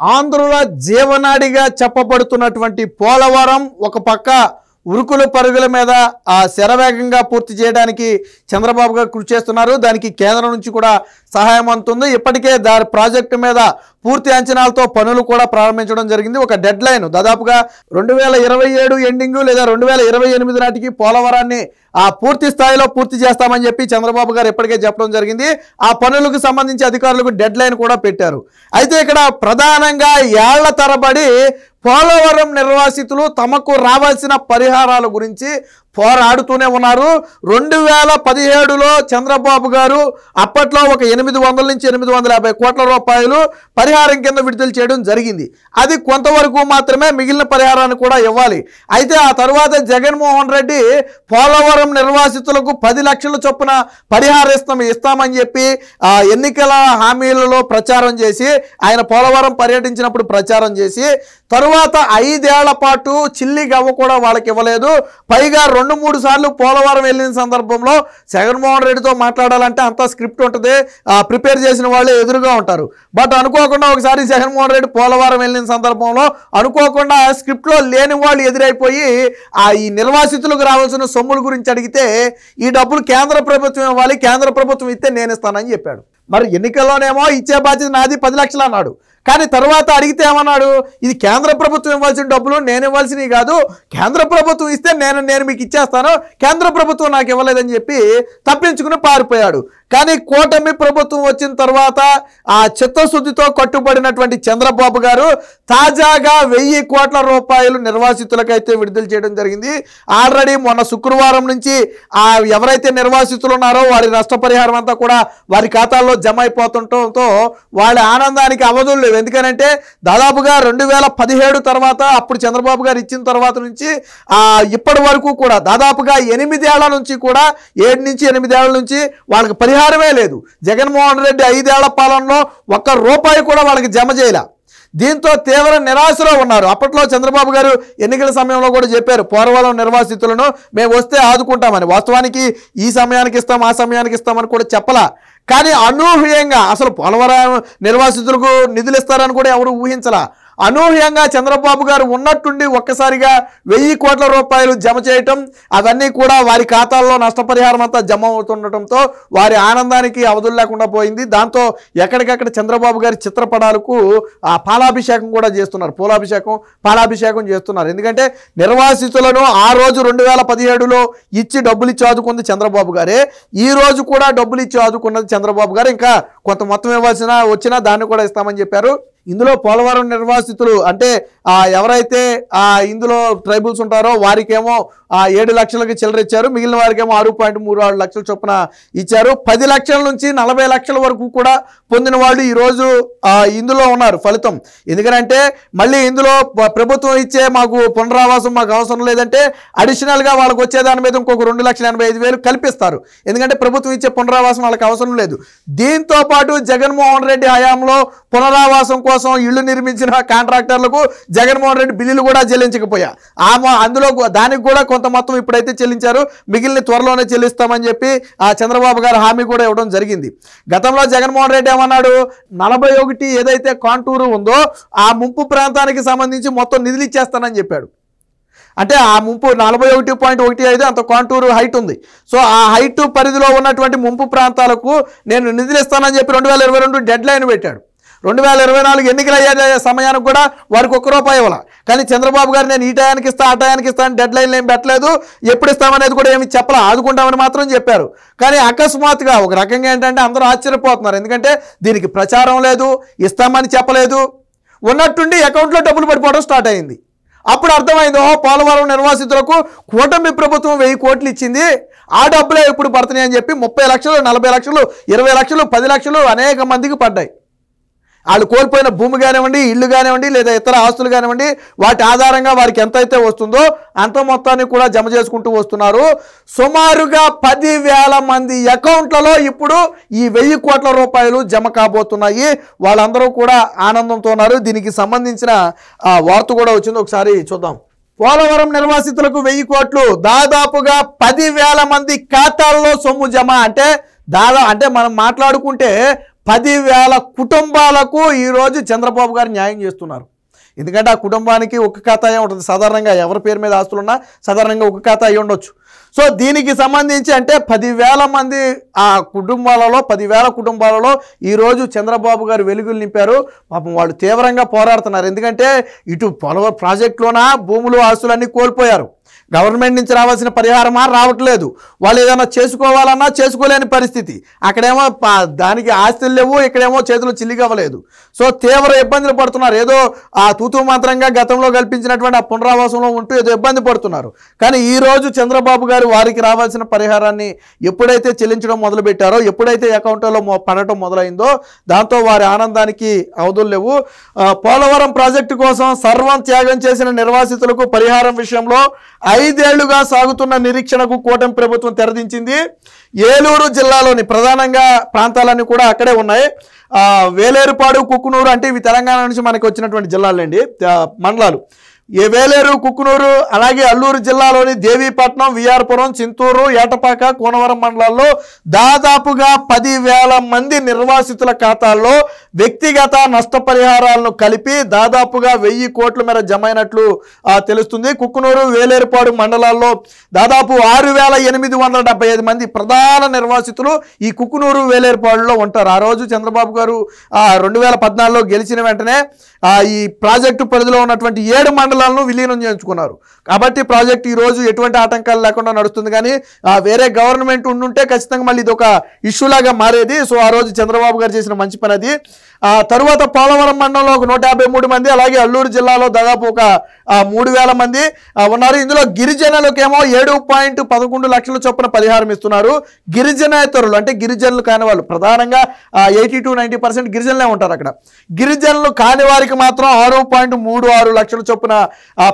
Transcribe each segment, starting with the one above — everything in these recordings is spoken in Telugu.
ఆంధ్రుల జీవనాడిగా చెప్పబడుతున్నటువంటి పోలవరం ఒక పక్క ఉరుకుల పరుగుల మీద ఆ శరవేగంగా పూర్తి చేయడానికి చంద్రబాబు గారు కృషి చేస్తున్నారు. దానికి కేంద్రం నుంచి కూడా సహాయం అందుతుంది. ఇప్పటికే దాని ప్రాజెక్టు మీద పూర్తి అంచనాలతో పనులు కూడా ప్రారంభించడం జరిగింది. ఒక డెడ్ లైన్ దాదాపుగా 2027 ఎండింగ్ లేదా 2028 నాటికి పోలవరాన్ని పూర్తి స్థాయిలో పూర్తి చేస్తామని చెప్పి చంద్రబాబు గారు ఇప్పటికే చెప్పడం జరిగింది. ఆ పనులకు సంబంధించి అధికారులకు డెడ్ లైన్ కూడా పెట్టారు. అయితే ఇక్కడ ప్రధానంగా ఏళ్ల తరబడి పోలవరం నిర్వాసితులు తమకు రావాల్సిన పరిహారాల గురించి పోరాడుతూనే ఉన్నారు. 2017లో చంద్రబాబు గారు అప్పట్లో ఒక 800 నుంచి 850 కోట్ల రూపాయలు పరిహారం కింద విడుదల చేయడం జరిగింది. అది కొంతవరకు మాత్రమే, మిగిలిన పరిహారాన్ని కూడా ఇవ్వాలి. అయితే ఆ తర్వాత జగన్మోహన్ రెడ్డి పోలవరం నిర్వాసితులకు 10 లక్షల చొప్పున పరిహారం ఇస్తామని చెప్పి ఎన్నికల హామీలలో ప్రచారం చేసి, ఆయన పోలవరం పర్యటించినప్పుడు ప్రచారం చేసి, తరువాత 5 ఏళ్ల పాటు చిల్లి గవ్వ కూడా వాళ్ళకి ఇవ్వలేదు. పైగా 2-3 సార్లు పోలవరం వెళ్ళిన సందర్భంలో జగన్మోహన్ రెడ్డితో మాట్లాడాలంటే అంతా స్క్రిప్ట్ ఉంటుంది, ప్రిపేర్ చేసిన వాళ్ళు ఎదురుగా ఉంటారు. బట్ అనుకోకుండా ఒకసారి జగన్మోహన్ రెడ్డి పోలవరం వెళ్ళిన సందర్భంలో అనుకోకుండా స్క్రిప్ట్లో లేని వాళ్ళు ఎదురైపోయి ఈ నిర్వాసితులకు రావాల్సిన సొమ్ముల గురించి అడిగితే ఈ డబ్బులు కేంద్ర ప్రభుత్వం ఇవ్వాలి, కేంద్ర ప్రభుత్వం ఇస్తే నేను ఇస్తానని చెప్పాడు. మరి ఎన్నికల్లోనేమో ఇచ్చే బాధ్యత నాది 10 లక్షలు అన్నాడు. కానీ తర్వాత అడిగితే ఏమన్నాడు, ఇది కేంద్ర ప్రభుత్వం ఇవ్వాల్సిన డబ్బులు, నేను ఇవ్వాల్సినవి కాదు, కేంద్ర ప్రభుత్వం ఇస్తే నేను మీకు ఇచ్చేస్తాను, కేంద్ర ప్రభుత్వం నాకు ఇవ్వలేదని చెప్పి తప్పించుకుని పారిపోయాడు. కానీ కూటమి ప్రభుత్వం వచ్చిన తర్వాత ఆ చిత్తశుద్ధితో కట్టుబడినటువంటి చంద్రబాబు గారు తాజాగా 1000 కోట్ల రూపాయలు నిర్వాసితులకైతే విడుదల చేయడం జరిగింది. ఆల్రెడీ మొన్న శుక్రవారం నుంచి ఎవరైతే నిర్వాసితులు ఉన్నారో వారి నష్టపరిహారం అంతా కూడా వారి ఖాతాల్లో జమ అయిపోతుండటంతో వాళ్ళ ఆనందానికి అవధులు లేవు. ఎందుకనంటే దాదాపుగా 2017 తర్వాత, అప్పుడు చంద్రబాబు గారు ఇచ్చిన తర్వాత నుంచి ఇప్పటి వరకు కూడా దాదాపుగా 8 ఏళ్ల నుంచి కూడా 7 నుంచి 8 ఏళ్ల నుంచి వాళ్ళకి పరిహారమే లేదు. జగన్మోహన్ రెడ్డి 5 ఏళ్ల పాలనలో ఒక్క రూపాయి కూడా వాళ్ళకి జమ చేయలే. దీంతో తీవ్ర నిరాశలో ఉన్నారు. అప్పట్లో చంద్రబాబు గారు ఎన్నికల సమయంలో కూడా చెప్పారు, పోలవరం నిర్వాసితులను మేము వస్తే ఆదుకుంటామని. వాస్తవానికి ఈ సమయానికి ఇస్తాం, ఆ సమయానికి ఇస్తామని కూడా చెప్పలా. కానీ అనూహ్యంగా అసలు పోలవరం నిర్వాసితులకు నిధులు ఇస్తారని కూడా ఎవరు ఊహించలా. అనూహ్యంగా చంద్రబాబు గారు ఉన్నట్టుండి ఒక్కసారిగా 1000 కోట్ల రూపాయలు జమ చేయటం, అవన్నీ కూడా వారి ఖాతాల్లో నష్టపరిహారం అంతా జమ అవుతుండటంతో వారి ఆనందానికి అవధులు లేకుండా పోయింది. దాంతో ఎక్కడికక్కడ చంద్రబాబు గారి చిత్రపటాలకు పాలాభిషేకం కూడా చేస్తున్నారు, పాలాభిషేకం చేస్తున్నారు. ఎందుకంటే నిర్వాసితులను ఆ రోజు 2017లో ఇచ్చి డబ్బులు ఇచ్చి ఆదుకుంది చంద్రబాబు గారే, ఈ రోజు కూడా డబ్బులు ఇచ్చి ఆదుకున్నది చంద్రబాబు గారు. ఇంకా కొంత మొత్తం వచ్చినా దాన్ని కూడా ఇస్తామని చెప్పారు. ఇందులో పోలవరం నిర్వాసితులు అంటే ఎవరైతే ఇందులో ట్రైబల్స్ ఉంటారో వారికేమో 7 లక్షలకి చిల్లర ఇచ్చారు, మిగిలిన వారికేమో 6.36 లక్షల చొప్పున ఇచ్చారు. 10 లక్షల నుంచి 40 లక్షల వరకు కూడా పొందిన వాళ్ళు ఈరోజు ఇందులో ఉన్నారు ఫలితం. ఎందుకంటే మళ్ళీ ఇందులో ప్రభుత్వం ఇచ్చే మాకు పునరావాసం మాకు అవసరం లేదంటే అడిషనల్గా వాళ్ళకి వచ్చే దాని మీద ఇంకొక 2,85,000 కల్పిస్తారు. ఎందుకంటే ప్రభుత్వం ఇచ్చే పునరావాసం వాళ్ళకి అవసరం లేదు. దీంతో పాటు జగన్మోహన్ రెడ్డి హయాంలో పునరావాసం కోసం ఇళ్లు నిర్మించిన కాంట్రాక్టర్లకు జగన్మోహన్ రెడ్డి బిల్లులు కూడా చెల్లించకపోయా, అందులో దానికి కూడా కొంత మొత్తం ఇప్పుడైతే చెల్లించారు, మిగిలిన త్వరలోనే చెల్లిస్తామని చెప్పి చంద్రబాబు గారు హామీ కూడా ఇవ్వడం జరిగింది. గతంలో జగన్మోహన్ రెడ్డి ఏమన్నాడు, 41 ఏదైతే కాంటూరు ఉందో ఆ ముంపు ప్రాంతానికి సంబంధించి మొత్తం నిధులు ఇచ్చేస్తానని చెప్పాడు. అంటే ఆ ముంపు 41.15 అంత కాంటూరు హైట్ ఉంది. సో ఆ హైట్ పరిధిలో ఉన్నటువంటి ముంపు ప్రాంతాలకు నేను నిధులు ఇస్తానని చెప్పి 2022 డెడ్ లైన్ పెట్టాడు. 2024 ఎన్నికలు అయ్యే సమయానికి కూడా వారికి ₹1 ఇవ్వాలి. కానీ చంద్రబాబు గారు నేను ఈ టయానికి ఇస్తా, ఆ టయానికి ఇస్తాను, డెడ్ లైన్లు ఏం పెట్టలేదు, ఎప్పుడు ఇస్తామనేది కూడా ఏమి చెప్పలా, ఆదుకుంటామని మాత్రం చెప్పారు. కానీ అకస్మాత్తుగా ఒక రకంగా ఏంటంటే అందరూ ఆశ్చర్యపోతున్నారు. ఎందుకంటే దీనికి ప్రచారం లేదు, ఇస్తామని చెప్పలేదు, ఉన్నట్టుండి అకౌంట్లో డబ్బులు పడిపోవడం స్టార్ట్ అయింది. అప్పుడు అర్థమైంది, పోలవరం నిర్వాసితులకు కూటమి ప్రభుత్వం 1000 కోట్లు ఇచ్చింది, ఆ డబ్బులే ఇప్పుడు పడుతున్నాయి అని చెప్పి 30 లక్షలు, 40 లక్షలు, 20 లక్షలు, 10 లక్షలు అనేక మందికి పడ్డాయి. వాళ్ళు కోల్పోయిన భూమి కానివ్వండి, ఇల్లు కానివ్వండి, లేదా ఇతర ఆస్తులు కానివ్వండి, వాటి ఆధారంగా వారికి ఎంతైతే వస్తుందో అంత మొత్తాన్ని కూడా జమ చేసుకుంటూ వస్తున్నారు. సుమారుగా 10,000 మంది అకౌంట్లలో ఇప్పుడు ఈ 1000 కోట్ల రూపాయలు జమ కాబోతున్నాయి. వాళ్ళందరూ కూడా ఆనందంతో ఉన్నారు. దీనికి సంబంధించిన వార్త కూడా వచ్చింది, ఒకసారి చూద్దాం. పోలవరం నిర్వాసితులకు 1000 కోట్లు, దాదాపుగా 10,000 మంది ఖాతాల్లో సొమ్ము జమ. అంటే మనం మాట్లాడుకుంటే 10,000 కుటుంబాలకు ఈరోజు చంద్రబాబు గారు న్యాయం చేస్తున్నారు. ఎందుకంటే ఆ కుటుంబానికి ఒక ఖాతా ఉంటుంది. సాధారణంగా ఎవరి పేరు మీద ఆస్తులున్నా సాధారణంగా ఒక ఖాతా అయి ఉండొచ్చు. సో దీనికి సంబంధించి అంటే 10,000 మంది ఆ కుటుంబాలలో 10,000 కుటుంబాలలో ఈరోజు చంద్రబాబు గారు వెలుగులు నింపారు. పాపం వాళ్ళు తీవ్రంగా పోరాడుతున్నారు. ఎందుకంటే ఇటు పోలవరం ప్రాజెక్టులోన భూములు ఆస్తులన్నీ కోల్పోయారు. గవర్నమెంట్ నుంచి రావాల్సిన పరిహారమా రావట్లేదు. వాళ్ళు ఏదైనా చేసుకోవాలన్నా చేసుకోలేని పరిస్థితి. అక్కడేమో దానికి ఆస్తులు లేవు, ఇక్కడేమో చేతులు చిల్లిగవ్వలేదు. సో తీవ్ర ఇబ్బందులు పడుతున్నారు. ఏదో ఆ తూతూ మాత్రంగా గతంలో కల్పించినటువంటి ఆ పునరావాసంలో ఉంటూ ఏదో ఇబ్బంది పడుతున్నారు. కానీ ఈరోజు చంద్రబాబు గారు వారికి రావాల్సిన పరిహారాన్ని ఎప్పుడైతే చెల్లించడం మొదలుపెట్టారో, ఎప్పుడైతే అకౌంట్లో పడటం మొదలైందో దాంతో వారి ఆనందానికి అవధులు లేవు. పోలవరం ప్రాజెక్టు కోసం సర్వం త్యాగం చేసిన నిర్వాసితులకు పరిహారం విషయంలో 5 ఏళ్లుగా సాగుతున్న నిరీక్షణకు కూటమి ప్రభుత్వం తెరదించింది. ఏలూరు జిల్లాలోని ప్రధానంగా ప్రాంతాలన్నీ కూడా అక్కడే ఉన్నాయి. వేలేరుపాడు, కుక్కునూరు అంటే ఇవి తెలంగాణ నుంచి మనకి వచ్చినటువంటి జిల్లాలండి, మండలాలు. వేలేరు, కుక్కునూరు, అలాగే అల్లూరు జిల్లాలోని దేవీపట్నం, విఆర్పురం, చింతూరు, ఏటపాక, కోనవరం మండలాల్లో దాదాపుగా 10,000 మంది నిర్వాసితుల ఖాతాల్లో వ్యక్తిగత నష్టపరిహారాలను కలిపి దాదాపుగా 1,000 కోట్ల మేర జమ అయినట్లు తెలుస్తుంది. కుక్కునూరు, వేలేరుపాడు మండలాల్లో దాదాపు 6,875 మంది ప్రధాన నిర్వాసితులు ఈ కుక్కునూరు, వేలేరుపాడులో ఉంటారు. ఆ రోజు చంద్రబాబు గారు 2014లో గెలిచిన వెంటనే ఈ ప్రాజెక్టు పరిధిలో ఉన్నటువంటి 7 మండలాలను విలీనం చేయించుకున్నారు. కాబట్టి ప్రాజెక్ట్ ఈరోజు ఎటువంటి ఆటంకాలు లేకుండా నడుస్తుంది. కానీ వేరే గవర్నమెంట్ ఉండుంటే ఖచ్చితంగా మళ్ళీ ఇది ఒక ఇష్యూ లాగా మారేది. సో ఆ రోజు చంద్రబాబు గారు చేసిన మంచి పని అది. తరువాత పోలవరం మండలంలో ఒక 153 మంది, అలాగే అల్లూరు జిల్లాలో దాదాపు ఒక 3,000 మంది ఉన్నారు. ఇందులో గిరిజనులకేమో 7.11 లక్షల చొప్పున పరిహారం ఇస్తున్నారు. గిరిజనేతరులు అంటే గిరిజనులు కాని వాళ్ళు, ప్రధానంగా 80 to 90% గిరిజనులే ఉంటారు అక్కడ. గిరిజనులు కాని వారికి మాత్రం 6.36 లక్షల చొప్పున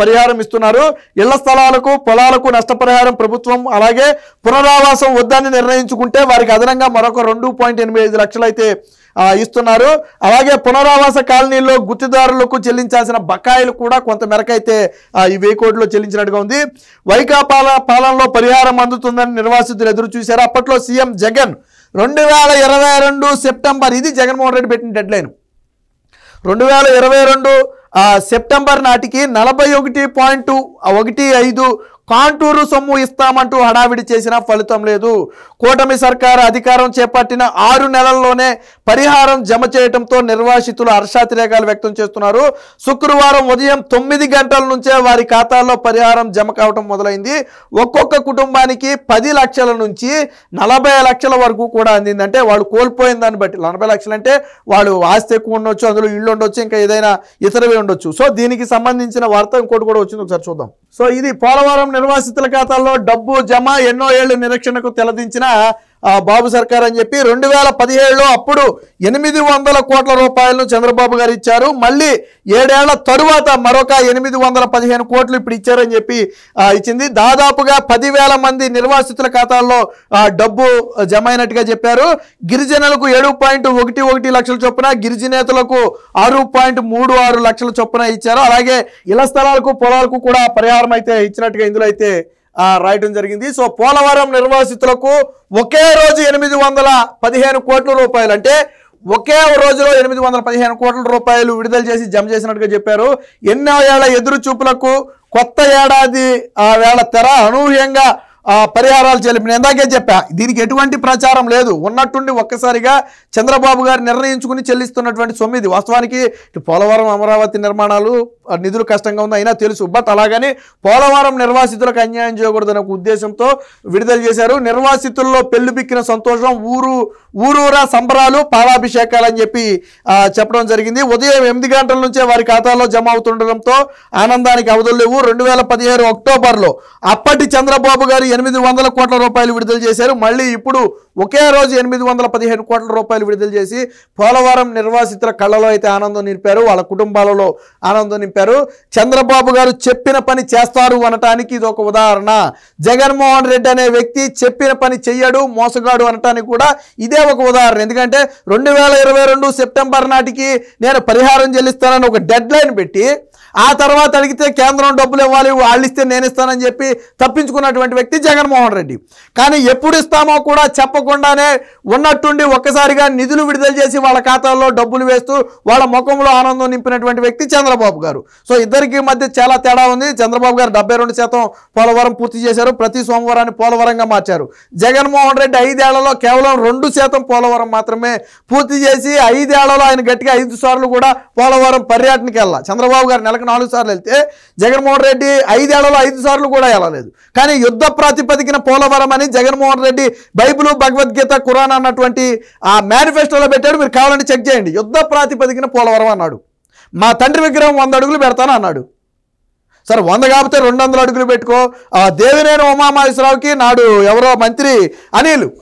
పరిహారం ఇస్తున్నారు. ఇళ్ల స్థలాలకు, పొలాలకు నష్టపరిహారం ప్రభుత్వం అలాగే పునరావాసం వద్దని నిర్ణయించుకుంటే వారికి అదనంగా మరొక 2.85 లక్షలు అయితే ఇస్తున్నారు. అలాగే పునరావాస కాలనీల్లో గుత్తిదారులకు చెల్లించాల్సిన బకాయిలు కూడా కొంత మేరకైతే ఈ 1,000 కోట్లు చెల్లించినట్టుగా ఉంది. వైకాపా పాలనలో పరిహారం అందుతుందని నిర్వాసితులు ఎదురు చూశారు. అప్పట్లో సీఎం జగన్ 2022 సెప్టెంబర్, ఇది జగన్మోహన్ రెడ్డి పెట్టిన డెడ్ లైన్, 2022 సెప్టెంబర్ నాటికి 41.15 కాంటూరు సొమ్ము ఇస్తామంటూ హడావిడి చేసినా ఫలితం లేదు. కూటమి సర్కారు అధికారం చేపట్టిన 6 నెలల్లోనే పరిహారం జమ చేయడంతో నిర్వాసితులు హర్షాతిరేకాలు వ్యక్తం చేస్తున్నారు. శుక్రవారం ఉదయం 9 గంటల నుంచే వారి ఖాతాల్లో పరిహారం జమ కావడం మొదలైంది. ఒక్కొక్క కుటుంబానికి 10 లక్షల నుంచి 40 లక్షల వరకు కూడా అందింది. అంటే వాళ్ళు కోల్పోయిన దాన్ని బట్టి 40 లక్షలు అంటే వాళ్ళు ఆస్తి ఎక్కువ ఉండొచ్చు, అందులో ఇళ్ళు ఉండొచ్చు, ఇంకా ఏదైనా ఇతరవి ఉండొచ్చు. సో దీనికి సంబంధించిన వార్త ఇంకోటి కూడా వచ్చింది, ఒకసారి చూద్దాం. సో ఇది పోలవరం నిర్వాసితుల ఖాతాల్లో డబ్బు జమ, ఎన్నో ఏళ్లు నిరీక్షణకు తెలదించిన బాబు సర్కార్ అని చెప్పి 2017లో అప్పుడు 800 కోట్ల రూపాయలను చంద్రబాబు గారు ఇచ్చారు. మళ్ళీ 7 ఏళ్ల తరువాత మరొక 815 కోట్లు ఇప్పుడు ఇచ్చారని చెప్పి ఇచ్చింది. దాదాపుగా 10,000 మంది నిర్వాసితుల ఖాతాల్లో డబ్బు జమ అయినట్టుగా చెప్పారు. గిరిజనులకు 7.11 లక్షల చొప్పున, గిరిజనేతలకు 6.36 లక్షల చొప్పున ఇచ్చారు. అలాగే ఇళ్ల స్థలాలకు, పొలాలకు కూడా పరిహారం అయితే ఇచ్చినట్టుగా ఇందులో అయితే రాయటం జరిగింది. సో పోలవరం నిర్వాసితులకు ఒకే రోజు 815 కోట్ల రూపాయలు, అంటే ఒకే రోజులో 815 కోట్ల రూపాయలు విడుదల చేసి జమ చేసినట్టుగా చెప్పారు. ఎన్నో ఏళ్ల ఎదురు చూపులకు కొత్త ఏడాది వేళ తెర అనూహ్యంగా పరిహారాలు చెల్లింపు. నేను ఇందాకే చెప్పా, దీనికి ఎటువంటి ప్రచారం లేదు. ఉన్నట్టుండి ఒక్కసారిగా చంద్రబాబు గారు నిర్ణయించుకుని చెల్లిస్తున్నటువంటి సొమ్ము ఇది. వాస్తవానికి పోలవరం, అమరావతి నిర్మాణాలు నిధులు కష్టంగా ఉంది అయినా తెలుసు. బట్ అలాగని పోలవరం నిర్వాసితులకు అన్యాయం చేయకూడదనే ఒక ఉద్దేశంతో విడుదల చేశారు. నిర్వాసితుల్లో పెళ్లిబిక్కిన సంతోషం, ఊరూరా సంబరాలు, పాలాభిషేకాలు అని చెప్పి చెప్పడం జరిగింది. ఉదయం 8 గంటల నుంచే వారి ఖాతాలో జమ అవుతుండడంతో ఆనందానికి అవధులు లేవు. 2017 అక్టోబర్లో అప్పటి చంద్రబాబు గారు 800 కోట్ల రూపాయలు విడుదల చేశారు. మళ్ళీ ఇప్పుడు ఒకే రోజు 815 కోట్ల రూపాయలు విడుదల చేసి పోలవరం నిర్వాసితుల కళ్ళలో అయితే ఆనందం నింపారు, వాళ్ళ కుటుంబాలలో ఆనందం నింపారు. చంద్రబాబు గారు చెప్పిన పని చేస్తారు అనటానికి ఇది ఒక ఉదాహరణ. జగన్మోహన్ రెడ్డి అనే వ్యక్తి చెప్పిన పని చెయ్యడు, మోసగాడు అనటానికి కూడా ఇదే ఒక ఉదాహరణ. ఎందుకంటే 2022 సెప్టెంబర్ నాటికి నేను పరిహారం చెల్లిస్తానని ఒక డెడ్ లైన్ పెట్టి ఆ తర్వాత అడిగితే కేంద్రం డబ్బులు ఇవ్వాలి, వాళ్ళు ఇస్తే నేను ఇస్తానని చెప్పి తప్పించుకున్నటువంటి వ్యక్తి జగన్మోహన్ రెడ్డి. కానీ ఎప్పుడు ఇస్తామో కూడా చెప్పకుండానే ఉన్నట్టుండి ఒక్కసారిగా నిధులు విడుదల చేసి వాళ్ళ ఖాతాల్లో డబ్బులు వేస్తూ వాళ్ళ ముఖంలో ఆనందం నింపినటువంటి వ్యక్తి చంద్రబాబు గారు. సో ఇద్దరికి మధ్య చాలా తేడా ఉంది. చంద్రబాబు గారు 72% పోలవరం పూర్తి చేశారు, ప్రతి సోమవారాన్ని పోలవరంగా మార్చారు. జగన్మోహన్ రెడ్డి 5 ఏళ్లలో కేవలం 2% పోలవరం మాత్రమే పూర్తి చేసి 5 ఏళ్లలో ఆయన గట్టిగా 5 సార్లు కూడా పోలవరం పర్యటనకి వెళ్ళాలి. చంద్రబాబు గారు నెలకు 4 సార్లు వెళ్తే జగన్మోహన్ రెడ్డి 5 ఏళ్లలో 5 సార్లు కూడా వెళ్ళలేదు. కానీ యుద్ధ ప్రాతిపదికన పోలవరం అని జగన్మోహన్ రెడ్డి బైబిల్, భగవద్గీత, ఖురాన్ అన్నటువంటి ఆ మేనిఫెస్టోలో పెట్టాడు. మీరు కావాలంటే చెక్ చేయండి. యుద్ధ ప్రాతిపదికన పోలవరం అన్నాడు. మా తండ్రి విగ్రహం 100 అడుగులు పెడతాను అన్నాడు. సరే 100 కాకపోతే 200 అడుగులు పెట్టుకో. దేవినేని ఉమామహేశ్వరరావుకి నాడు ఎవరో మంత్రి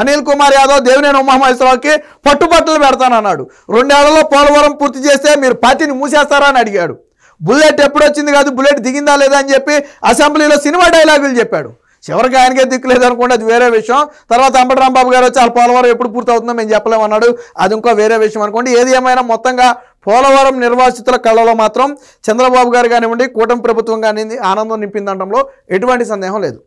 అనిల్ కుమార్ యాదవ్ దేవినేని ఉమామహేశ్వరరావుకి పట్టుబట్టలు పెడతానన్నాడు. 2 ఏళ్లలో పోలవరం పూర్తి చేస్తే మీరు పార్టీని మూసేస్తారా అని అడిగాడు. బుల్లెట్ ఎప్పుడు వచ్చింది కాదు, బుల్లెట్ దిగిందా లేదా అని చెప్పి అసెంబ్లీలో సినిమా డైలాగులు చెప్పాడు. చివరికి ఆయనకే దిక్కులేదు అనుకోండి, అది వేరే విషయం. తర్వాత అంబటి రాంబాబు గారు వచ్చి ఆ పోలవరం ఎప్పుడు పూర్తి అవుతుందో మేము చెప్పలేమన్నాడు, అది ఇంకో వేరే విషయం అనుకోండి. ఏది ఏమైనా మొత్తంగా పోలవరం నిర్వాసితుల కళ్ళలో మాత్రం చంద్రబాబు గారు కానివ్వండి, కూటమి ప్రభుత్వం కానివ్వండి ఆనందం నింపిందనడంలో ఎటువంటి సందేహం లేదు.